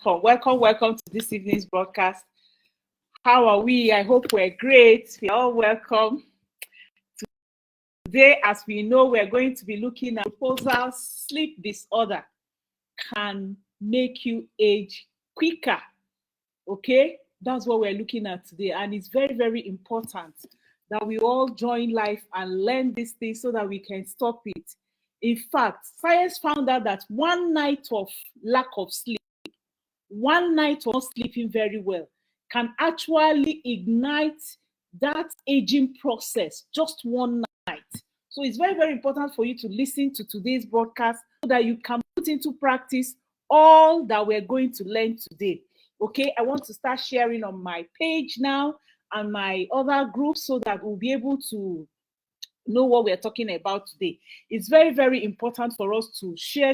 Welcome to this evening's broadcast. How are we? I hope we're great. We're all welcome. Today, as we know, we're going to be looking at menopausal sleep disorder can make you age quicker. Okay, that's what we're looking at today, and it's very, very important that we all join life and learn these things so that we can stop it. In fact, science found out that one night of lack of sleep, one night of not sleeping very well, can actually ignite that aging process, just one night. So it's very, very important for you to listen to today's broadcast so that you can put into practice all that we're going to learn today. Okay, I want to start sharing on my page now and my other groups so that we'll be able to know what we're talking about today. It's very, very important for us to share.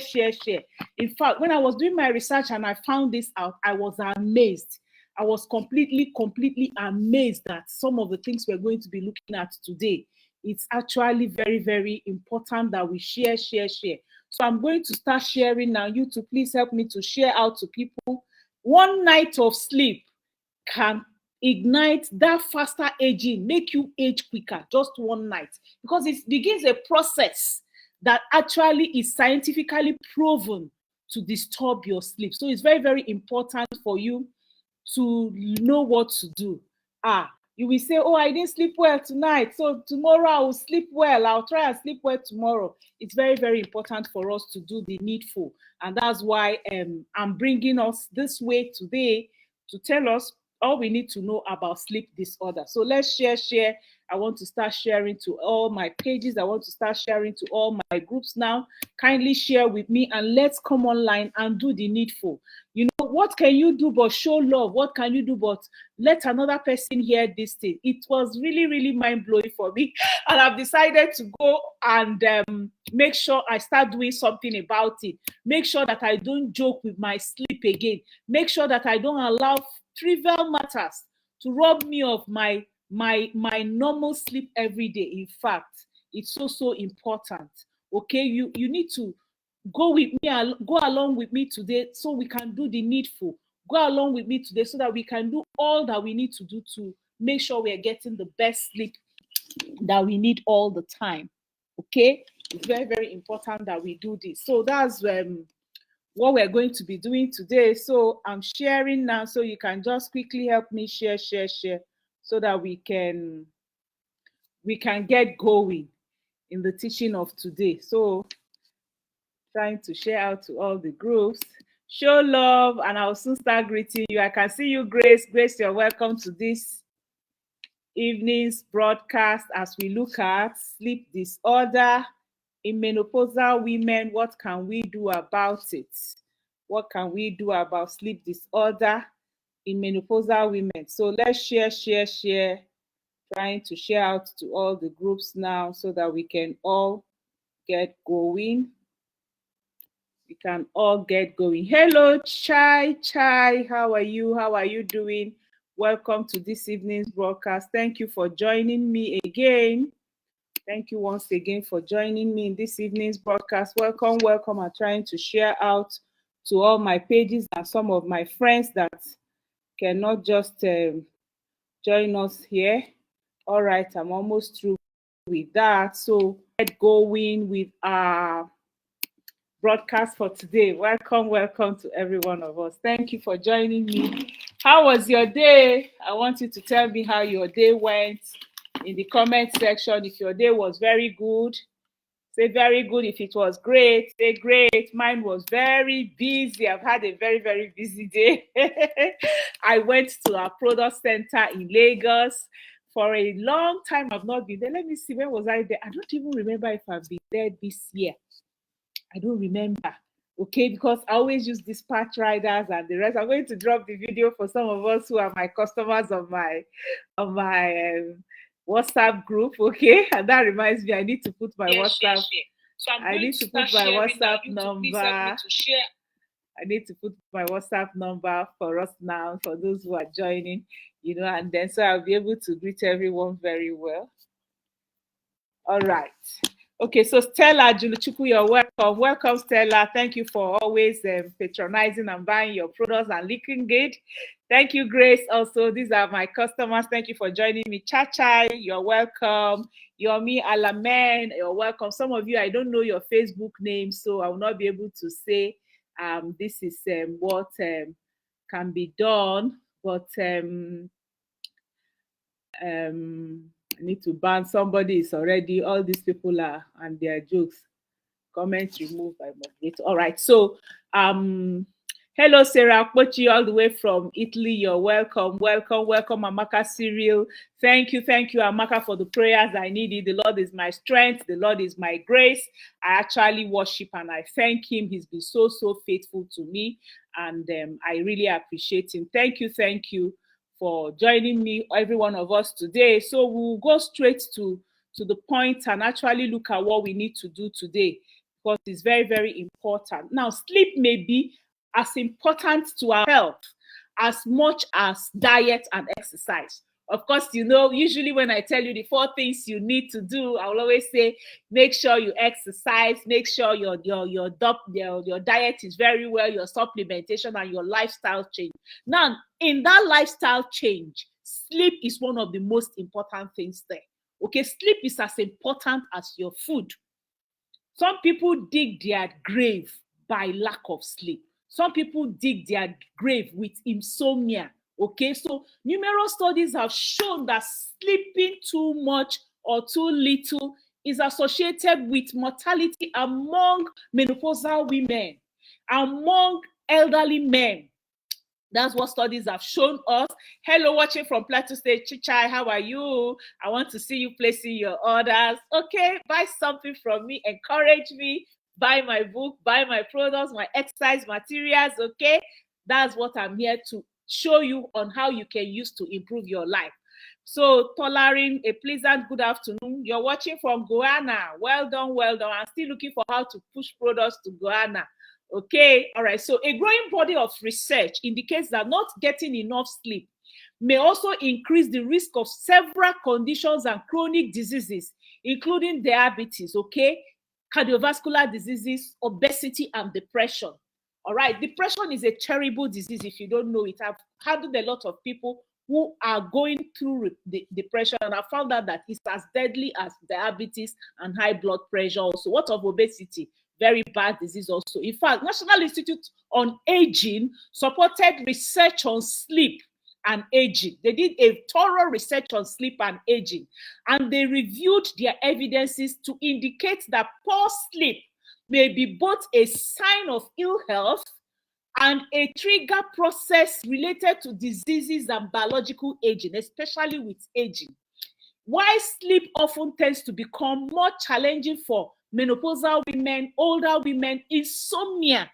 In fact, when I was doing my research and I found this out, I was amazed. I was completely amazed that some of the things we're going to be looking at today, it's actually very, very important that we share. So I'm going to start sharing now. You too, please help me to share out to people. One night of sleep can ignite that faster aging, make you age quicker, just one night, because it begins a process that actually is scientifically proven to disturb your sleep. So it's very, very important for you to know what to do. You will say, oh, I didn't sleep well tonight, so tomorrow I will sleep well. I'll try and sleep well tomorrow. It's very, very important for us to do the needful. And that's why I'm bringing us this way today to tell us all we need to know about sleep disorder. So let's share. I want to start sharing to all my pages. I want to start sharing to all my groups now. Kindly share with me and let's come online and do the needful. You know, what can you do but show love? What can you do but let another person hear this thing? It was really, really mind-blowing for me. And I've decided to go and make sure I start doing something about it. Make sure that I don't joke with my sleep again. Make sure that I don't allow trivial matters to rob me of my normal sleep every day. In fact, it's so important. Okay, you need to go along with me today so we can do the needful. Go along with me today so that we can do all that we need to do to make sure we are getting the best sleep that we need all the time. Okay, it's very, very important that we do this. So that's what we're going to be doing today. So I'm sharing now, so you can just quickly help me share so that we can get going in the teaching of today. So trying to share out to all the groups. Show love and I'll soon start greeting you. I can see you, Grace. Grace, you're welcome to this evening's broadcast as we look at sleep disorder in menopausal women. What can we do about it? What can we do about sleep disorder in menopausal women? So let's share. Trying to share out to all the groups now so that we can all get going. We can all get going. Hello, Chai. How are you? How are you doing? Welcome to this evening's broadcast. Thank you for joining me again. Thank you once again for joining me in this evening's broadcast. Welcome. I'm trying to share out to all my pages and some of my friends that cannot just join us here. All right, I'm almost through with that. So get going with our broadcast for today. Welcome to every one of us. Thank you for joining me. How was your day? I want you to tell me how your day went in the comment section. If your day was very good, say very good. If it was great, say great. Mine was very busy. I've had a very, very busy day. I went to our product center in Lagos. For a long time, I've not been there. Let me see, when was I there? I don't even remember if I've been there this year. I don't remember. Okay, because I always use dispatch riders and the rest. I'm going to drop the video for some of us who are my customers on my WhatsApp group. Okay, and that reminds me, I need to put my WhatsApp. So I need to put my WhatsApp number. I need to put my WhatsApp number for us now, for those who are joining, you know, and then so I'll be able to greet everyone very well. All right. Okay, so Stella Juluchukwu, you're welcome. Welcome, Stella. Thank you for always patronizing and buying your products and looking good. Thank you, Grace. Also, these are my customers. Thank you for joining me. Chachai, you're welcome. Yomi Alamen, you're welcome. Some of you, I don't know your Facebook name, so I will not be able to say this is what can be done. But I need to ban somebody. Is already all these people are and their jokes. Comments removed by moderator. All right. So hello Sarah Pochi, all the way from Italy. You're welcome. Welcome, welcome, Amaka Cyril. Thank you, Amaka, for the prayers I needed. The Lord is my strength, the Lord is my grace. I actually worship and I thank him. He's been so faithful to me, and I really appreciate him. Thank you for joining me, every one of us today. So we'll go straight to the point and actually look at what we need to do today, because it's very important. Now, sleep may be as important to our health as much as diet and exercise. Of course, you know, usually when I tell you the 4 things you need to do, I will always say, make sure you exercise, make sure your diet is very well, your supplementation and your lifestyle change. Now, in that lifestyle change, sleep is one of the most important things there. Okay, sleep is as important as your food. Some people dig their grave by lack of sleep. Some people dig their grave with insomnia. Okay, so numerous studies have shown that sleeping too much or too little is associated with mortality among menopausal women, among elderly men. That's what studies have shown us. Hello, watching from Plateau State. Chichai, how are you? I want to see you placing your orders. Okay, buy something from me, encourage me, buy my book, buy my products, my exercise materials. Okay, that's what I'm here to show you on how you can use to improve your life. So, Tolarin, a pleasant good afternoon. You're watching from Guyana. Well done, well done. I'm still looking for how to push products to Guyana. Okay, all right. So a growing body of research indicates that not getting enough sleep may also increase the risk of several conditions and chronic diseases, including diabetes, okay, cardiovascular diseases, obesity, and depression. All right, depression is a terrible disease if you don't know it. I've handled a lot of people who are going through the depression, and I found out that it's as deadly as diabetes and high blood pressure also. What of obesity? Very bad disease also. In fact, National Institute on Aging supported research on sleep and aging. They did a thorough research on sleep and aging, and they reviewed their evidences to indicate that poor sleep may be both a sign of ill health and a trigger process related to diseases and biological aging, especially with aging. Why sleep often tends to become more challenging for menopausal women, older women, insomnia.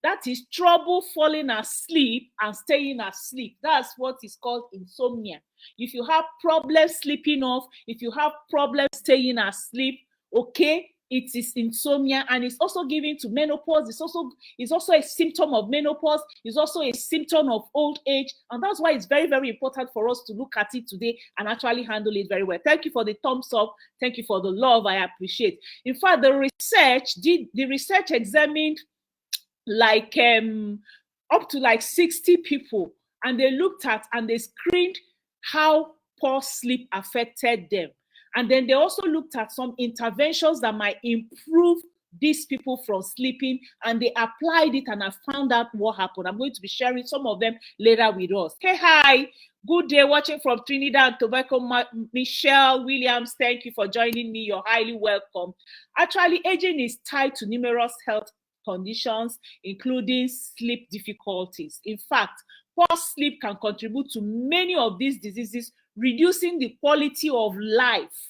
That is trouble falling asleep and staying asleep. That's what is called insomnia. If you have problems sleeping off, if you have problems staying asleep, okay, it is insomnia, and it's also given to menopause. It's also a symptom of menopause. It's also a symptom of old age, and that's why it's very important for us to look at it today and actually handle it very well. Thank you for the thumbs up. Thank you for the love. I appreciate. In fact, the research examined like up to like 60 people, and they looked at and they screened how poor sleep affected them. And then they also looked at some interventions that might improve these people from sleeping, and they applied it, and I found out what happened. I'm going to be sharing some of them later with us. Hey, hi, good day, watching from Trinidad and Tobago. Michelle Williams, thank you for joining me. You're highly welcome. Actually, aging is tied to numerous health conditions, including sleep difficulties. In fact, poor sleep can contribute to many of these diseases, reducing the quality of life.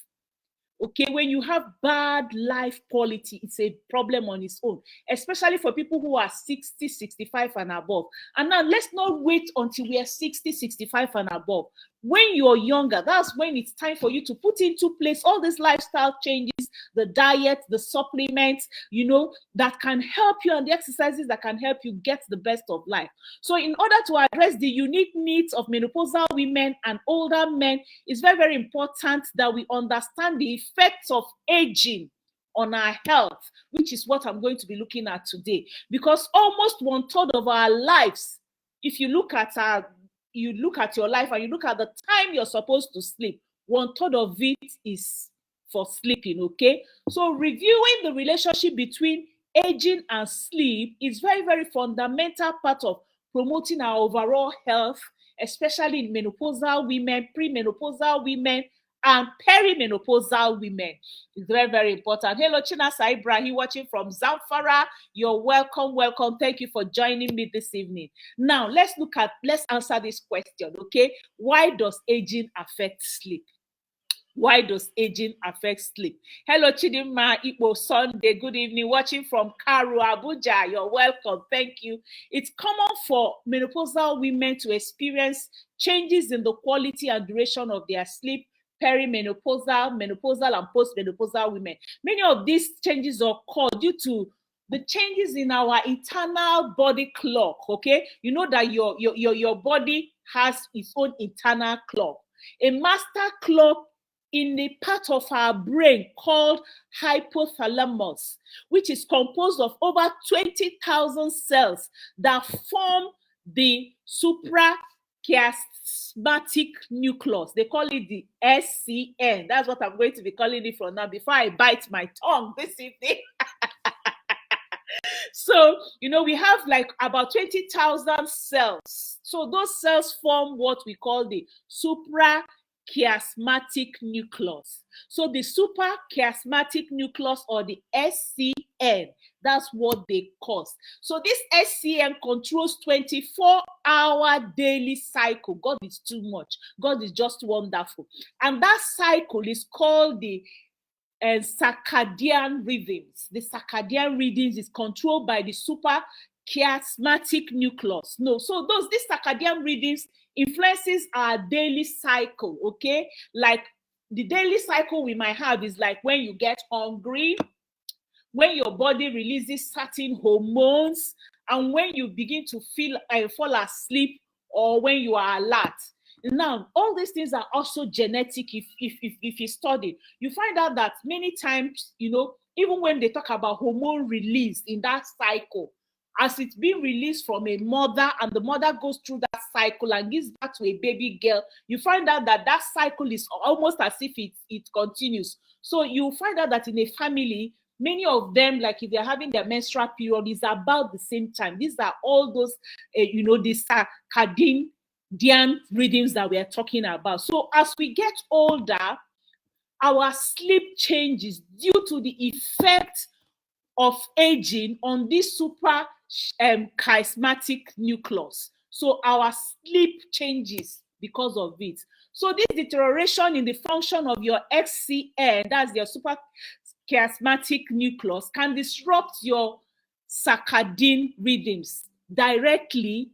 Okay, when you have bad life quality, it's a problem on its own, especially for people who are 60, 65 and above. And now let's not wait until we are 60, 65 and above. When you're younger, that's when it's time for you to put into place all these lifestyle changes, the diet, the supplements, you know, that can help you, and the exercises that can help you get the best of life. So in order to address the unique needs of menopausal women and older men, it's very important that we understand the effects of aging on our health, which is what I'm going to be looking at today. Because almost 1/3 of our lives, if you look at your life and you look at the time you're supposed to sleep, 1/3 of it is for sleeping, okay? So reviewing the relationship between aging and sleep is very, very fundamental part of promoting our overall health, especially in menopausal women, premenopausal women, and perimenopausal women. It's very, very important. Hello, Chinasa Ibrahim, watching from Zamfara. You're welcome, welcome. Thank you for joining me this evening. Now, let's answer this question, okay? Why does aging affect sleep? Why does aging affect sleep? Hello, Chidima Ipo Sunday. Good evening. Watching from Karu, Abuja. You're welcome. Thank you. It's common for menopausal women to experience changes in the quality and duration of their sleep. Perimenopausal, menopausal, and postmenopausal women. Many of these changes occur due to the changes in our internal body clock. Okay, you know that your body has its own internal clock. A master clock in a part of our brain called hypothalamus, which is composed of over 20,000 cells that form the suprachiasmatic nucleus. They call it the SCN. That's what I'm going to be calling it from now before I bite my tongue this evening. So, we have like about 20,000 cells. So those cells form what we call the suprachiasmatic nucleus. So the suprachiasmatic nucleus, or the SCN, that's what they cause. So this SCN controls 24-hour daily cycle. God is too much. God is just wonderful. And that cycle is called the circadian rhythms. The circadian rhythms is controlled by the suprachiasmatic nucleus. So these circadian rhythms influences our daily cycle, okay? Like the daily cycle we might have is like when you get hungry, when your body releases certain hormones, and when you begin to fall asleep, or when you are alert. Now, all these things are also genetic. If you study, you find out that many times, even when they talk about hormone release in that cycle, as it's being released from a mother, and the mother goes through that cycle and gives birth to a baby girl, you find out that cycle is almost as if it continues. So you find out that in a family, many of them, like if they're having their menstrual period, is about the same time. These are all those, the circadian rhythms that we are talking about. So as we get older, our sleep changes due to the effect of aging on this suprachiasmatic nucleus. So our sleep changes because of it. So this deterioration in the function of your SCN, that's your suprachiasmatic nucleus, can disrupt your circadian rhythms directly,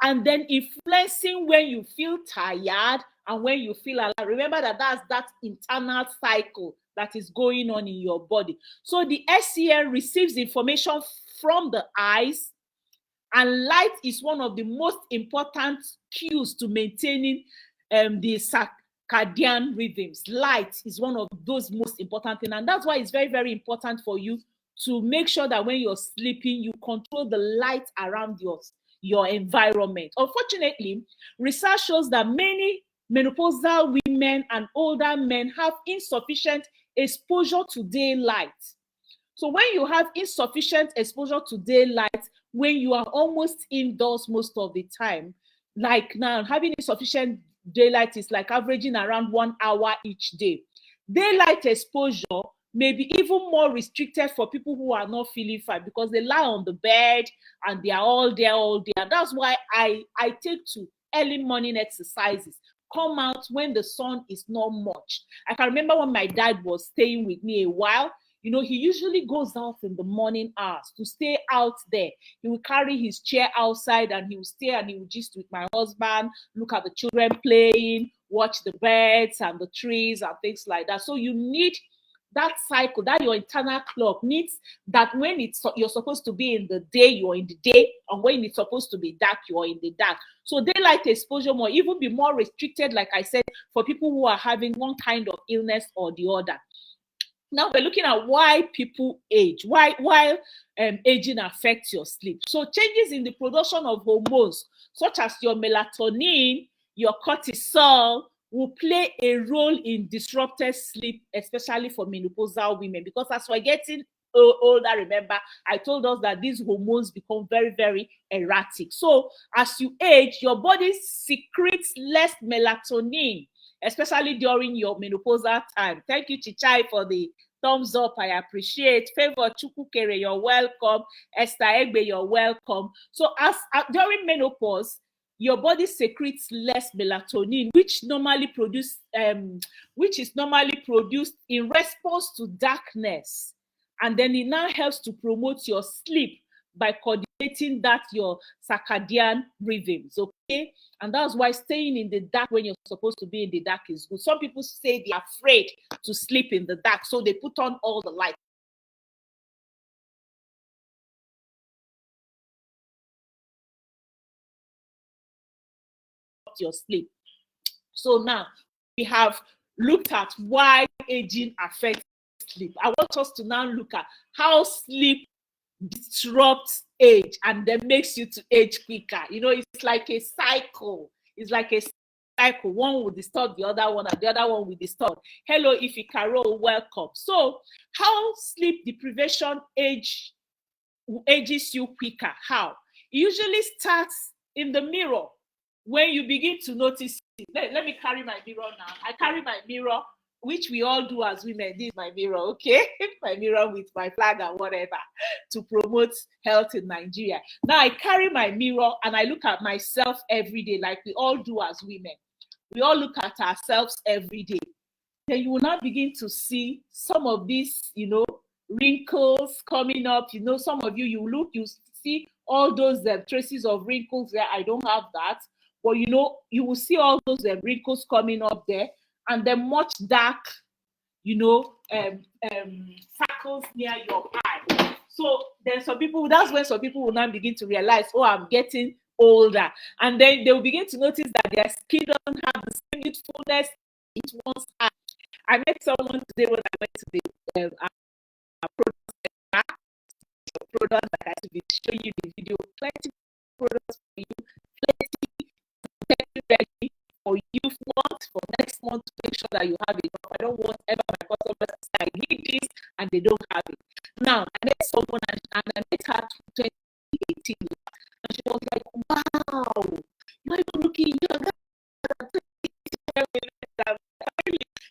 and then influencing when you feel tired and when you feel alive. Remember that's that internal cycle that is going on in your body. So the SCN receives information from the eyes, and light is one of the most important cues to maintaining the circadian rhythms. Light is one of those most important things, and that's why it's very, very important for you to make sure that when you're sleeping, you control the light around your environment. Unfortunately, research shows that many menopausal women and older men have insufficient exposure to daylight. So when you have insufficient exposure to daylight, when you are almost indoors most of the time, like now, having insufficient daylight is like averaging around 1 hour each day. Daylight exposure may be even more restricted for people who are not feeling fine, because they lie on the bed and they are all day all day. And that's why I take to early morning exercises. Come out when the sun is not much. I can remember when my dad was staying with me a while, he usually goes out in the morning hours to stay out there. He will carry his chair outside and he will stay and he will gist with my husband, look at the children playing, watch the birds and the trees and things like that. So you need that cycle, that your internal clock needs that when you're supposed to be in the day, you're in the day, and when it's supposed to be dark, you're in the dark. So daylight exposure might even be more restricted, like I said, for people who are having one kind of illness or the other. Now we're looking at why people age, why aging affects your sleep. So changes in the production of hormones such as your melatonin, your cortisol will play a role in disrupted sleep, especially for menopausal women. Because as we're getting older, remember, I told us that these hormones become very, very erratic. So as you age, your body secretes less melatonin, especially during your menopausal time. Thank you, Chichai, for the thumbs up. I appreciate. Favor Chukukere, you're welcome. Esther Egbe, you're welcome. So as during menopause, your body secretes less melatonin, which is normally produced in response to darkness. And then it now helps to promote your sleep by coordinating that your circadian rhythms, okay? And that's why staying in the dark when you're supposed to be in the dark is good. Some people say they're afraid to sleep in the dark, so they put on all the lights. Your sleep. So now we have looked at why aging affects sleep. I want us to now look at how sleep disrupts age and then makes you to age quicker. You know, it's like a cycle. It's like a cycle. One will disturb the other one, and the other one will disturb. Hello, Ifi Carol, welcome. So, how sleep deprivation ages you quicker? How? It usually starts in the mirror when you begin to notice it. Let me carry my mirror now. I carry my mirror, which we all do as women. This is my mirror, okay? My mirror with my flag and whatever to promote health in Nigeria. Now I carry my mirror and I look at myself every day, like we all do as women. We all look at ourselves every day. Then you will now begin to see some of these, wrinkles coming up. Some of you see all those traces of wrinkles there. I don't have that. But, you will see all those wrinkles coming up there. And then much dark, freckles near your eye. So then that's when some people will now begin to realize, oh, I'm getting older. And then they'll begin to notice that their skin doesn't have the same youthfulness it once had. I met someone today when I went to the product that I have to be showing you the video. Plenty of products for you, plenty ready for you for next month to make sure that you have enough. I don't want ever my customers to say I need this and they don't have it. Now I met someone and I met her 2018 and she was like, wow, you're even looking younger.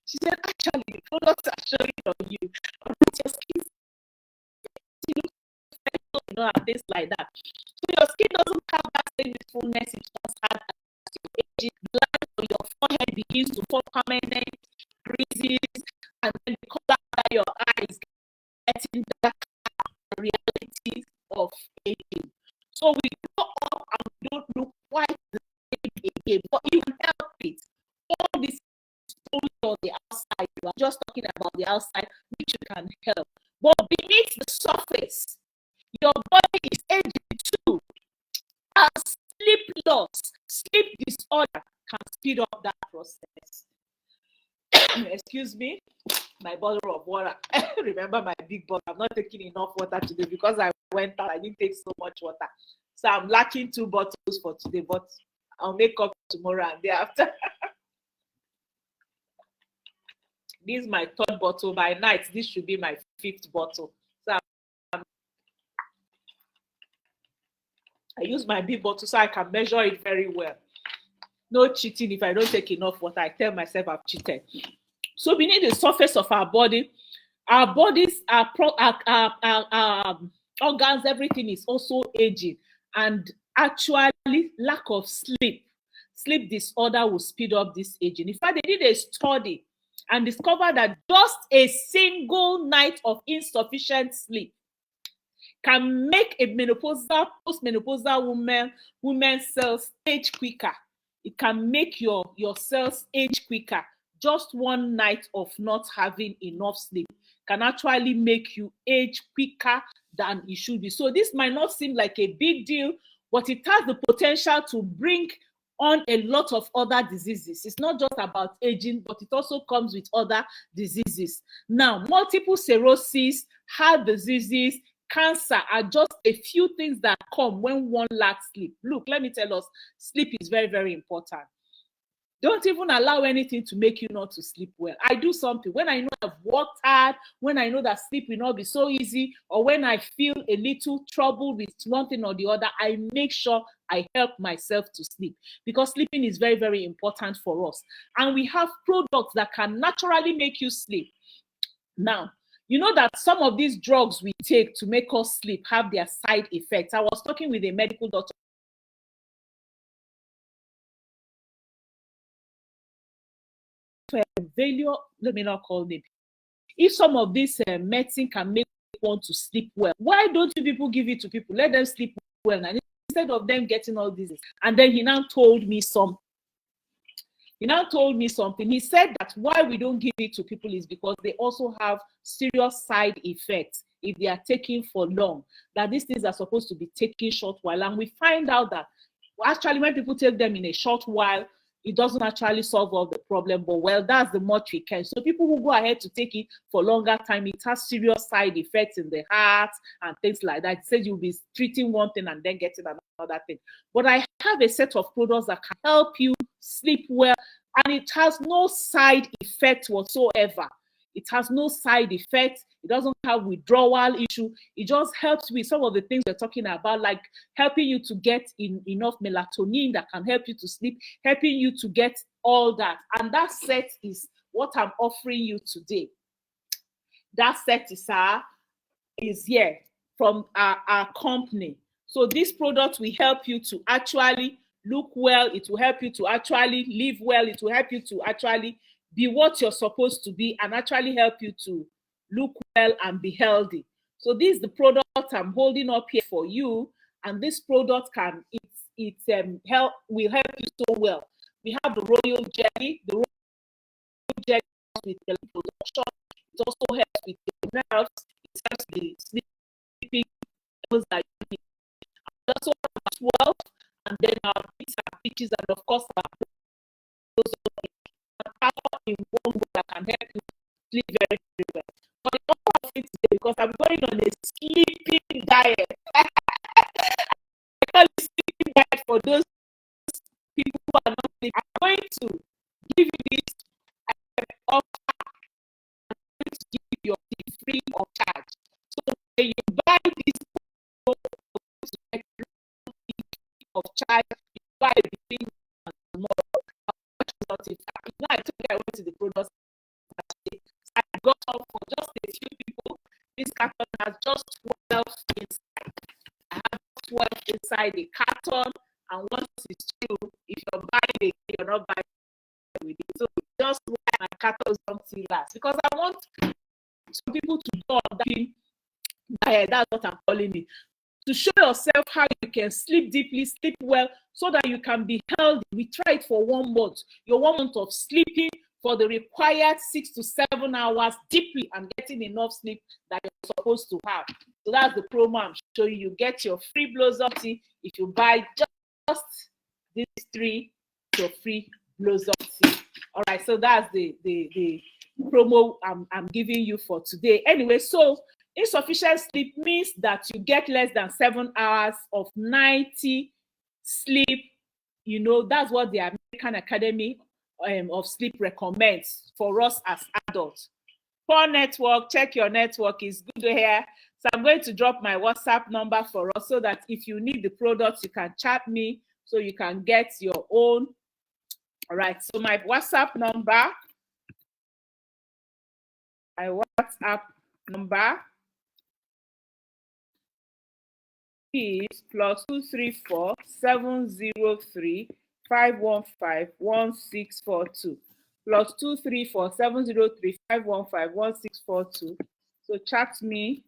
She said, actually, the products are showing on you. Your skin, and things like that. So your skin doesn't have that same fullness it just had as your age. The line on your forehead begins to form permanent creases, and then the color under your eyes getting darker, the realities of aging. So we grow up and we don't look quite the same again, but you can help it. All this on the outside, we are just talking about the outside, which you can help. But beneath the surface, your body is aging too. As sleep loss, sleep disorder can speed up that process. Excuse me, my bottle of water. Remember my big bottle. I'm not taking enough water today because I went out. I didn't take so much water. So I'm lacking 2 bottles for today, but I'll make up tomorrow and day after. This is my 3rd bottle. By night, this should be my 5th bottle. So I use my big bottle so I can measure it very well. No cheating. If I don't take enough water, I tell myself I've cheated. So beneath the surface of our bodies, our organs, everything is also aging. And actually, lack of sleep disorder will speed up this aging. In fact, they did a study and discovered that just a single night of insufficient sleep can make a postmenopausal woman's cells age quicker. It can make your cells age quicker. Just one night of not having enough sleep can actually make you age quicker than it should be. So this might not seem like a big deal, but it has the potential to bring on a lot of other diseases. It's not just about aging, but it also comes with other diseases. Now, multiple sclerosis, heart diseases, cancer are just a few things that come when one lacks sleep. Look, let me tell us, sleep is very, very important. Don't even allow anything to make you not to sleep well. I do something when I know I've worked hard, when I know that sleep will not be so easy, or when I feel a little trouble with one thing or the other, I make sure I help myself to sleep, because sleeping is very, very important for us. And we have products that can naturally make you sleep. Now, you know that some of these drugs we take to make us sleep have their side effects. I was talking with a medical doctor. Failure, let me not call them. If some of this medicine can make one to sleep well, why don't you people give it to people? Let them sleep well, and instead of them getting all this. And then he now told me something. He said that why we don't give it to people is because they also have serious side effects if they are taken for long, that these things are supposed to be taken short while. And we find out that actually when people take them in a short while, it doesn't actually solve all the problem, but well, that's the much we can. So people who go ahead to take it for longer time, it has serious side effects in the heart and things like that. It says you'll be treating one thing and then getting another thing. But I have a set of products that can help you sleep well, and it has no side effect whatsoever. It has no side effects. It doesn't have withdrawal issue. It just helps with some of the things we're talking about, like helping you to get enough melatonin that can help you to sleep, helping you to get all that. And that set is what I'm offering you today. That set is here from our company. So this product will help you to actually look well. It will help you to actually live well. It will help you to actually be what you're supposed to be, and actually help you to look well and be healthy. So this is the product I'm holding up here for you, and this product will help you so well. We have the royal jelly. The royal jelly helps with the production. It also helps with the nerves. It helps with sleeping. It also has 12, and then our peaches, and of course our in one way that can help you sleep very, very well. But I'm not today because I'm going on a sleeping diet. I call it sleeping diet for those people who are not sleeping. I'm going to give you this offer. I'm going to give you free of charge. So when you buy this of charge, you buy between tomorrow. I took I went to the product. I got up for just a few people. This carton has just 12 inside. I have 12 inside the carton, and once it's true, if you're buying it, you're not buying it with it. So just why my cartons don't see last, because I want some people to go on that. That's what I'm calling it. To show yourself how you can sleep deeply, sleep well, so that you can be healthy. We tried for 1 month. Your 1 month of sleeping for the required 6 to 7 hours deeply and getting enough sleep that you're supposed to have. So that's the promo I'm showing you. Get your free blows up tea if you buy just these 3 for free blows up tea. All right, so that's the promo I'm giving you for today. Anyway, so insufficient sleep means that you get less than 7 hours of 90 sleep. You know, that's what the American Academy of Sleep recommends for us as adults. Poor network, check your network, is good to hear. So I'm going to drop my WhatsApp number for us, so that if you need the products, you can chat me so you can get your own. All right, so my WhatsApp number is +234 703 515 1642. +234 703 515 1642. So chat me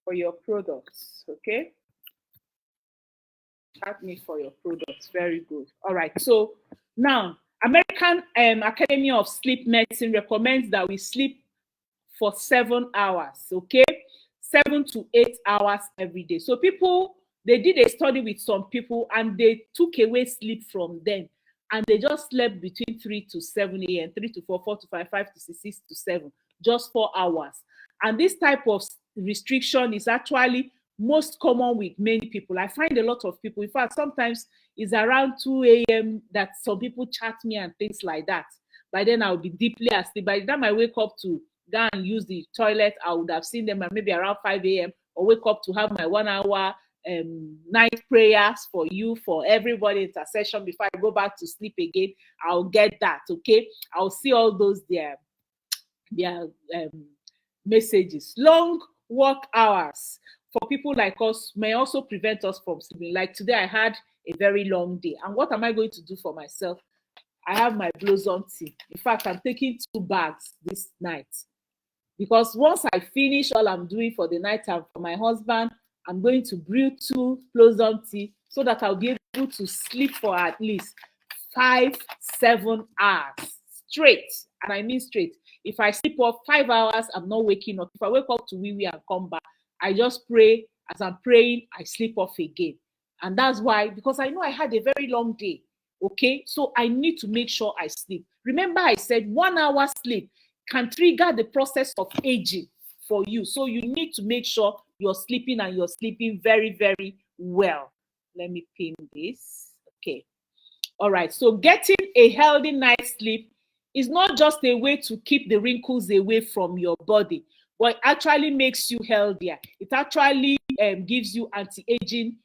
for your products, okay? Chat me for your products. Very good. All right. So now, American Academy of Sleep Medicine recommends that we sleep for 7 hours, okay? 7 to 8 hours every day. So people They did a study with some people and they took away sleep from them. And they just slept between 3 to 7 a.m., 3 to 4, 4 to 5, 5 to 6, 6 to 7, just 4 hours. And this type of restriction is actually most common with many people. I find a lot of people, in fact, sometimes it's around 2 a.m. that some people chat me and things like that. By then I'll be deeply asleep. By the time I wake up to go and use the toilet, I would have seen them maybe around 5 a.m. or wake up to have my 1 hour night prayers for you, for everybody, intercession before I go back to sleep again. I'll get that, okay? I'll see all those their messages. Long work hours for people like us may also prevent us from sleeping. Like today, I had a very long day. And what am I going to do for myself? I have my Blossom tea. In fact, I'm taking 2 bags this night. Because once I finish all I'm doing for the night and for my husband, I'm going to brew 2 Blossom tea so that I'll be able to sleep for at least 5-7 hours straight. And I mean straight. If I sleep for 5 hours, I'm not waking up. If I wake up to wee and come back, I just pray. As I'm praying, I sleep off again. And that's why, because I know I had a very long day. Okay, so I need to make sure I sleep. Remember, I said 1 hour sleep can trigger the process of aging for you. So you need to make sure you're sleeping and you're sleeping very, very well. Let me pin this. Okay. All right. So getting a healthy night's sleep is not just a way to keep the wrinkles away from your body, but it actually makes you healthier. It actually gives you anti-aging,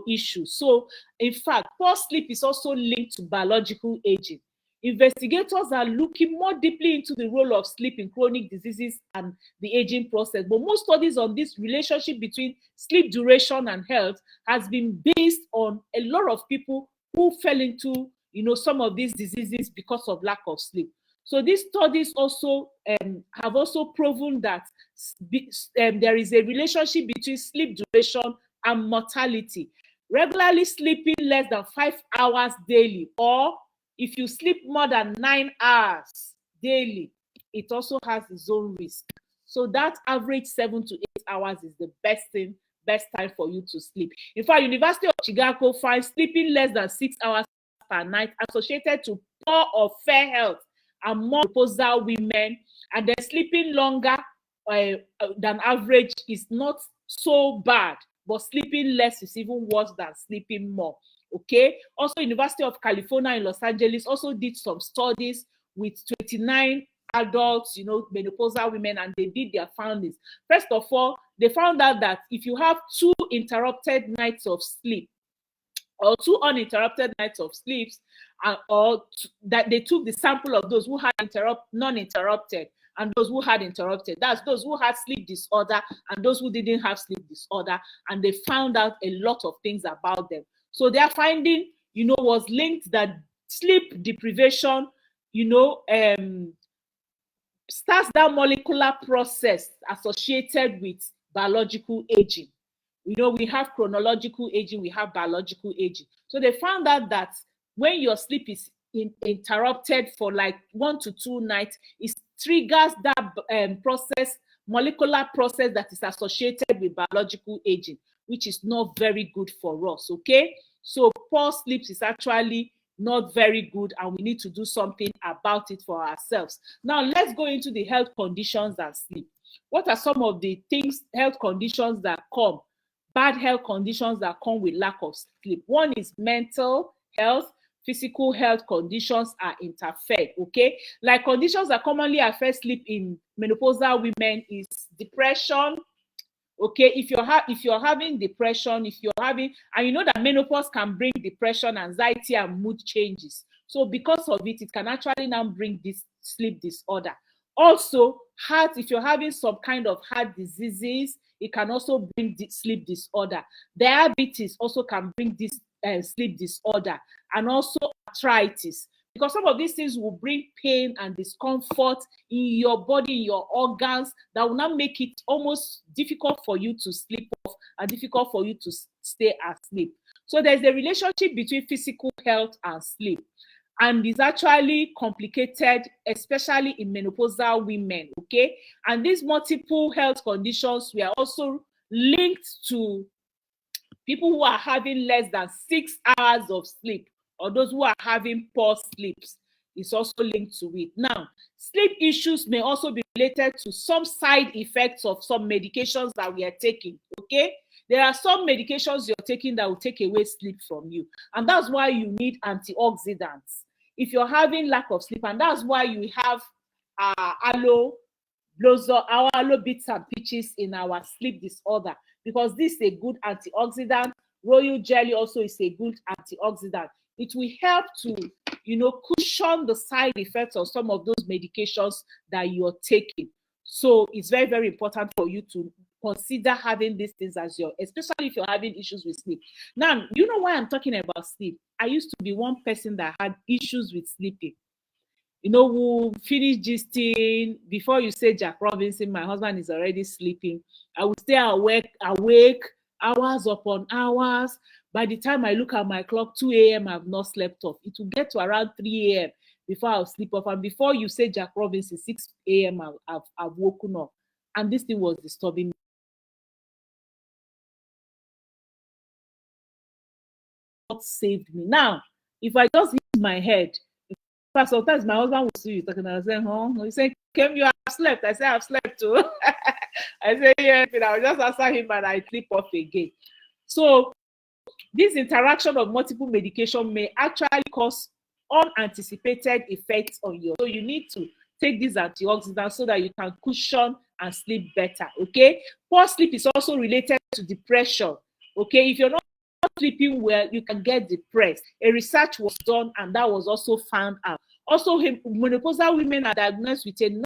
issues. So, in fact, poor sleep is also linked to biological aging. Investigators are looking more deeply into the role of sleep in chronic diseases and the aging process. But most studies on this relationship between sleep duration and health has been based on a lot of people who fell into, some of these diseases because of lack of sleep. So these studies also have also proven that there is a relationship between sleep duration and mortality. Regularly sleeping less than 5 hours daily, or if you sleep more than 9 hours daily, it also has its own risk. So that average 7 to 8 hours is the best time for you to sleep. In fact, University of Chicago finds sleeping less than 6 hours per night associated to poor or fair health among menopausal women, and then sleeping longer than average is not so bad, but sleeping less is even worse than sleeping more. Okay. Also, University of California in Los Angeles also did some studies with 29 adults, menopausal women, and they did their findings. First of all, they found out that if you have 2 interrupted nights of sleep or 2 uninterrupted nights of sleep, that they took the sample of those who had non-interrupted and those who had interrupted. That's those who had sleep disorder and those who didn't have sleep disorder. And they found out a lot of things about them. So their finding, was linked that sleep deprivation, starts that molecular process associated with biological aging. We have chronological aging, we have biological aging. So they found out that when your sleep is interrupted for like 1 to 2 nights, it triggers that molecular process that is associated with biological aging, which is not very good for us, okay? So poor sleep is actually not very good, and we need to do something about it for ourselves. Now, let's go into the health conditions and sleep. What are some of the health conditions that come, bad health conditions that come with lack of sleep? One is mental health. Physical health conditions are interfered, okay? Like conditions that commonly affect sleep in menopausal women is depression, okay? If you're having depression, and you know that menopause can bring depression, anxiety, and mood changes. So because of it, it can actually now bring this sleep disorder. Also, if you're having some kind of heart diseases, it can also bring sleep disorder. Diabetes also can bring this sleep disorder, and also arthritis, because some of these things will bring pain and discomfort in your body, in your organs, that will not make it almost difficult for you to sleep off and difficult for you to stay asleep. So there's a relationship between physical health and sleep, and it's actually complicated, especially in menopausal women, okay? And these multiple health conditions were also linked to People who are having less than 6 hours of sleep, or those who are having poor sleeps, is also linked to it. Now, sleep issues may also be related to some side effects of some medications that we are taking, okay? There are some medications you're taking that will take away sleep from you, and that's why you need antioxidants if you're having lack of sleep, and that's why you have aloe our aloe bits and peaches in our sleep disorder, because this is a good antioxidant. Royal jelly also is a good antioxidant. It will help to, cushion the side effects of some of those medications that you're taking. So it's very, very important for you to consider having these things as especially if you're having issues with sleep. Now, you know why I'm talking about sleep? I used to be one person that had issues with sleeping. We'll finish gisting. Before you say Jack Robinson, my husband is already sleeping. I will stay awake hours upon hours. By the time I look at my clock, 2 a.m., I've not slept off. It will get to around 3 a.m. before I'll sleep off. And before you say Jack Robinson, 6 a.m., I've woken up. And this thing was disturbing me. What saved me? Now, if I just hit my head, sometimes my husband will see you talking and I say, huh? He say, Kim, you have slept. I say, I've slept too. I say, yeah, I'll just answer him and I sleep off again. So this interaction of multiple medication may actually cause unanticipated effects on you. So you need to take these antioxidants so that you can cushion and sleep better, okay? Poor sleep is also related to depression, okay? If you're not sleeping well, you can get depressed. A research was done and that was also found out. Also, menopausal women are diagnosed with a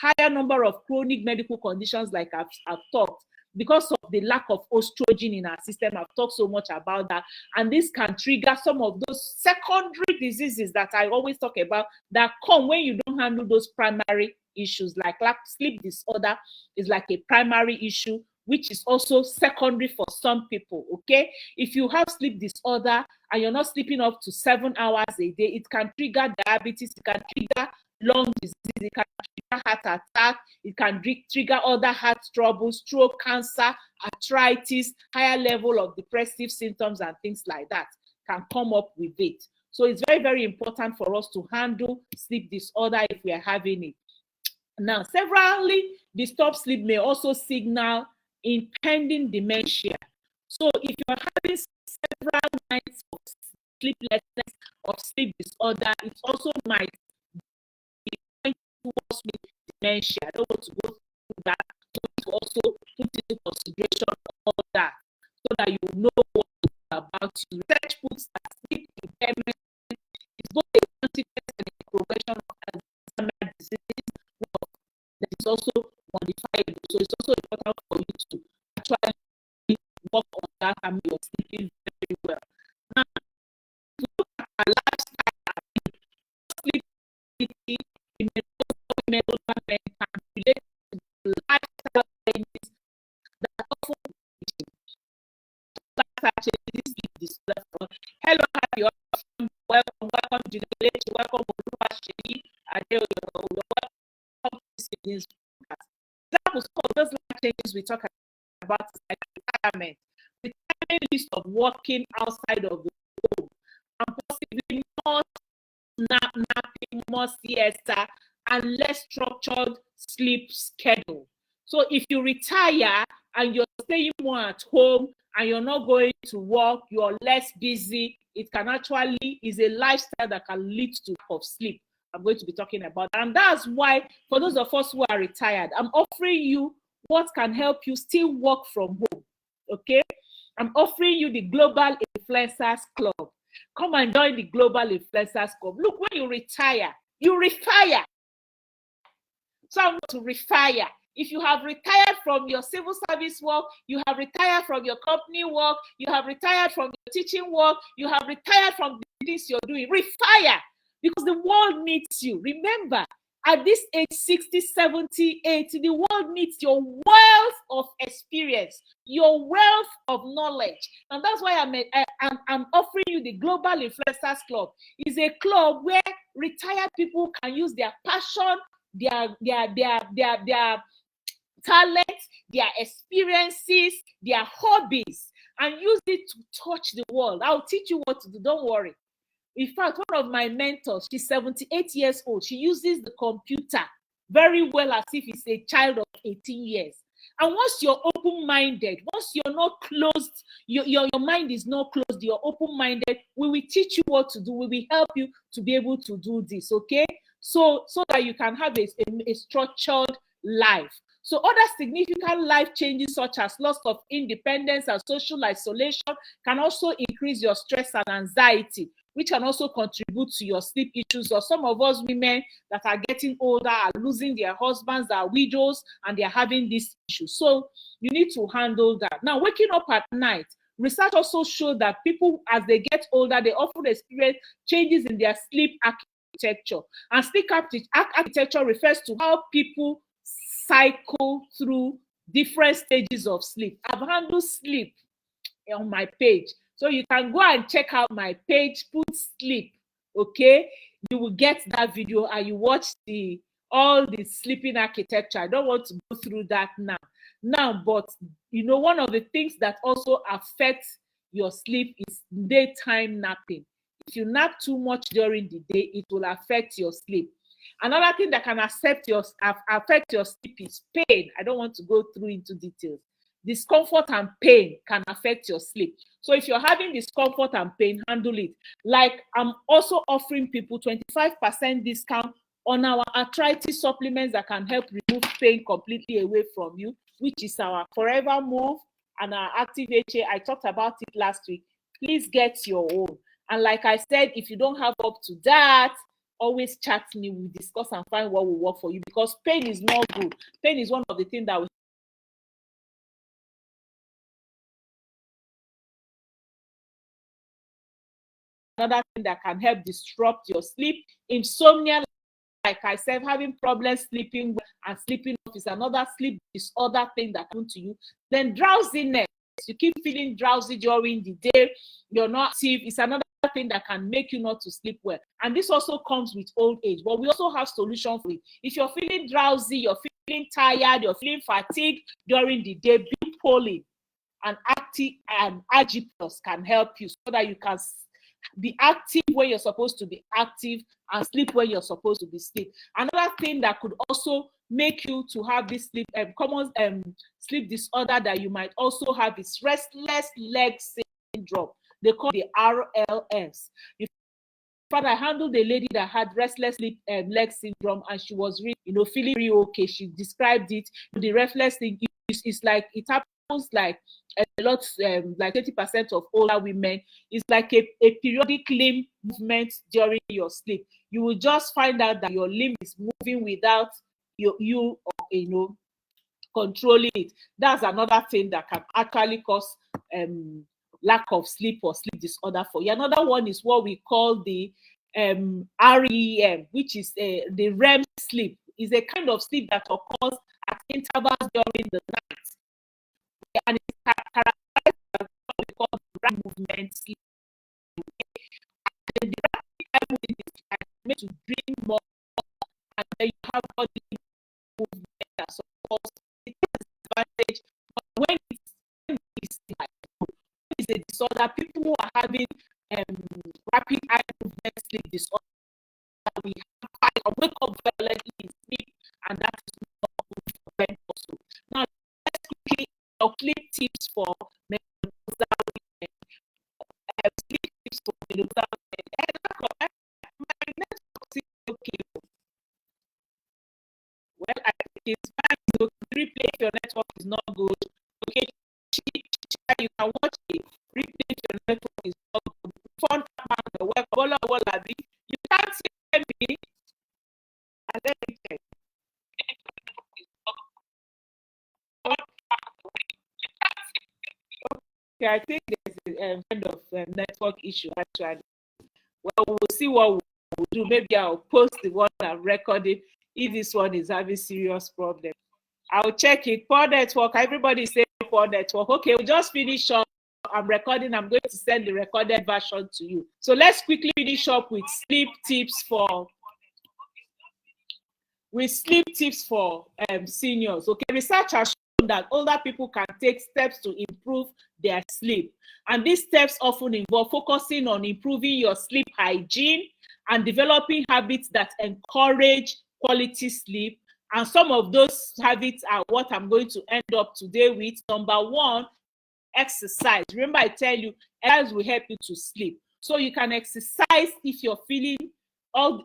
higher number of chronic medical conditions, like I've talked, because of the lack of estrogen in our system. I've talked so much about that, and this can trigger some of those secondary diseases that I always talk about that come when you don't handle those primary issues. Like sleep disorder is like a primary issue, which is also secondary for some people, okay? If you have sleep disorder and you're not sleeping up to 7 hours a day, it can trigger diabetes, it can trigger lung disease, it can trigger heart attack, it can trigger other heart troubles, stroke, cancer, arthritis, higher level of depressive symptoms and things like that can come up with it. So it's very, very important for us to handle sleep disorder if we are having it. Now, severely disturbed sleep may also signal impending dementia. So if you're having several nights of sleeplessness or sleep disorder, it also might be pointing towards dementia. I don't want to go through that. I want to also put into consideration all that so that you know what it's about. Research puts that sleep impairment is both a consequence and a progression of Alzheimer's disease that is also modifiable. So it's also important for you to actually work on that and you're sleeping very well. Now, to look at our lifestyle, sleep in men can relate to the lifestyle changes that often lifestyle changes sleep disorder. Hello, happy welcome to the village, welcome to welcome to this podcast. Examples of those life changes we talk about is like retirement. Retirement list of working outside of the home and possibly more napping, more siesta, and less structured sleep schedule. So if you retire and you're staying more at home and you're not going to work, you're less busy, it can actually is a lifestyle that can lead to lack of sleep. I'm going to be talking about. And that's why, for those of us who are retired, I'm offering you what can help you still work from home, okay? I'm offering you the Global Influencers Club. Come and join the Global Influencers Club. Look, when you retire, you refire. So I'm going to refire. If you have retired from your civil service work, you have retired from your company work, you have retired from your teaching work, you have retired from the things you're doing, refire. Because the world needs you. Remember, at this age, 60, 70, 80, the world needs your wealth of experience, your wealth of knowledge. And that's why I'm offering you the Global Influencers Club. It's a club where retired people can use their passion, their talent, their experiences, their hobbies, and use it to touch the world. I'll teach you what to do. Don't worry. In fact, one of my mentors, she's 78 years old. She uses the computer very well as if it's a child of 18 years. And once you're open-minded, once you're not closed, your mind is not closed, you're open-minded, we will teach you what to do. We will help you to be able to do this, okay? So that you can have a structured life. So other significant life changes such as loss of independence and social isolation can also increase your stress and anxiety, which can also contribute to your sleep issues. Or some of us women that are getting older are losing their husbands, are widows, and they're having these issues. So you need to handle that. Now, waking up at night, research also showed that people, as they get older, they often experience changes in their sleep architecture. And sleep architecture refers to how people cycle through different stages of sleep. I've handled sleep on my page, so you can go and check out my page, put sleep, okay? You will get that video and you watch all the sleeping architecture. I don't want to go through that now, but you know, one of the things that also affects your sleep is daytime napping. If you nap too much during the day, it will affect your sleep. Another thing that can affect your sleep is pain. I don't want to go through into details. Discomfort and pain can affect your sleep. So if you're having discomfort and pain, handle it. Like, I'm also offering people 25% discount on our arthritis supplements that can help remove pain completely away from you, which is our Forever Move and our Active HA. I talked about it last week. Please get your own. And like I said, if you don't have up to that, always chat me. We discuss and find what will work for you, because pain is not good. Pain is one of the things that will another thing that can help disrupt your sleep. Insomnia, like I said, having problems sleeping and sleeping off is another sleep disorder thing that happens to you. Then drowsiness, you keep feeling drowsy during the day, you're not active, it's another thing that can make you not to sleep well. And this also comes with old age, but we also have solutions for it. If you're feeling drowsy, you're feeling tired, you're feeling fatigued during the day, be polling and active, and RG Plus can help you so that you can be active when you're supposed to be active and sleep when you're supposed to be sleep. Another thing that could also make you to have this sleep common sleep disorder that you might also have is restless leg syndrome. They call it the RLS. In fact, I handled a lady that had restless leg syndrome, and she was really, feeling really okay. She described it. The restless thing is like, it happens like a lot, like 30% of older women. It's like a periodic limb movement during your sleep. You will just find out that your limb is moving without you controlling it. That's another thing that can actually cause lack of sleep or sleep disorder for you. Another one is what we call the REM, which is the REM sleep. Is a kind of sleep that occurs at intervals during the night, and it's characterized by what we call the rapid movement sleep. And the rapid eye movement is made to dream more, and then you have body movement that supports it. Advantage, but when it's like, it's a disorder, people who are having rapid eye movement sleep disorder, we have wake up violently in sleep, and that is not good for them also. Now, let's quickly sleep tips for menopausal women. Sleep tips for menopausal women. My network is okay. Well, I think it's fine. So replay if your network is not good. Okay, you can watch it. Replay if your network is not good. Phone the web, you can't see me. And then check. Okay, I think there's a kind of network issue actually. Well, we'll see what we'll do. Maybe I'll post the one I'm recording if this one is having serious problem. I'll check it. Poor network. Everybody is saying poor network. Okay, we just finished up. I'm recording. I'm going to send the recorded version to you. So let's quickly finish up with sleep tips for seniors. Okay, research has that older people can take steps to improve their sleep. And these steps often involve focusing on improving your sleep hygiene and developing habits that encourage quality sleep. And some of those habits are what I'm going to end up today with. Number one, exercise. Remember, I tell you, exercise will help you to sleep. So you can exercise if you're feeling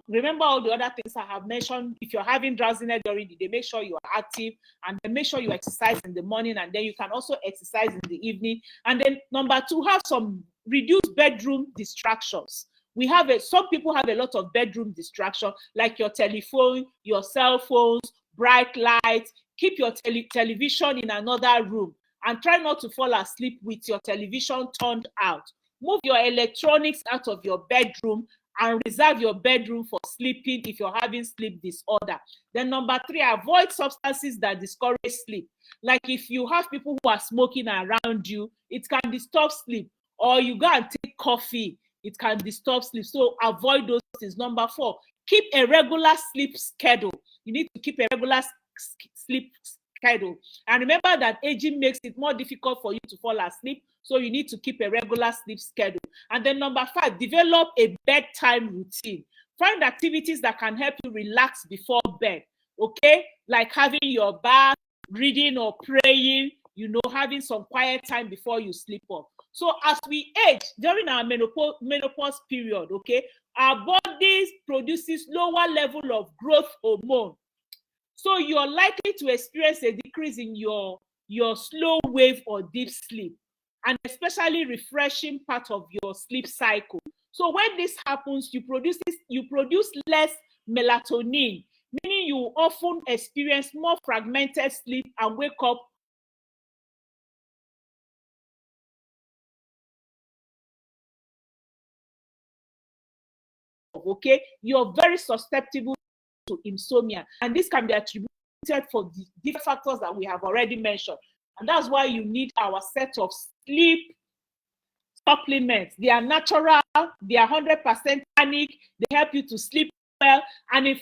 remember all the other things I have mentioned. If you're having drowsiness during the day, make sure you are active, and then make sure you exercise in the morning, and then you can also exercise in the evening. And then number two, have some reduced bedroom distractions. Some people have a lot of bedroom distraction, like your telephone, your cell phones, bright lights. Keep your television in another room, and try not to fall asleep with your television turned out. Move your electronics out of your bedroom and reserve your bedroom for sleeping if you're having sleep disorder. Then number three, avoid substances that discourage sleep. Like if you have people who are smoking around you, it can disturb sleep. Or you go and take coffee, it can disturb sleep. So avoid those things. Number four, keep a regular sleep schedule. You need to keep a regular sleep schedule. And remember that aging makes it more difficult for you to fall asleep. So you need to keep a regular sleep schedule. And then number five, develop a bedtime routine. Find activities that can help you relax before bed, okay? Like having your bath, reading or praying, having some quiet time before you sleep off. So as we age, during our menopause period, okay, our bodies produces lower level of growth hormone. So you're likely to experience a decrease in your slow wave or deep sleep, and especially refreshing part of your sleep cycle. So when this happens, you produce less melatonin, meaning you often experience more fragmented sleep and wake up okay. You're very susceptible to insomnia, and this can be attributed for the different factors that we have already mentioned. And that's why you need our set of sleep supplements. They are natural, they are 100% organic, they help you to sleep well. And in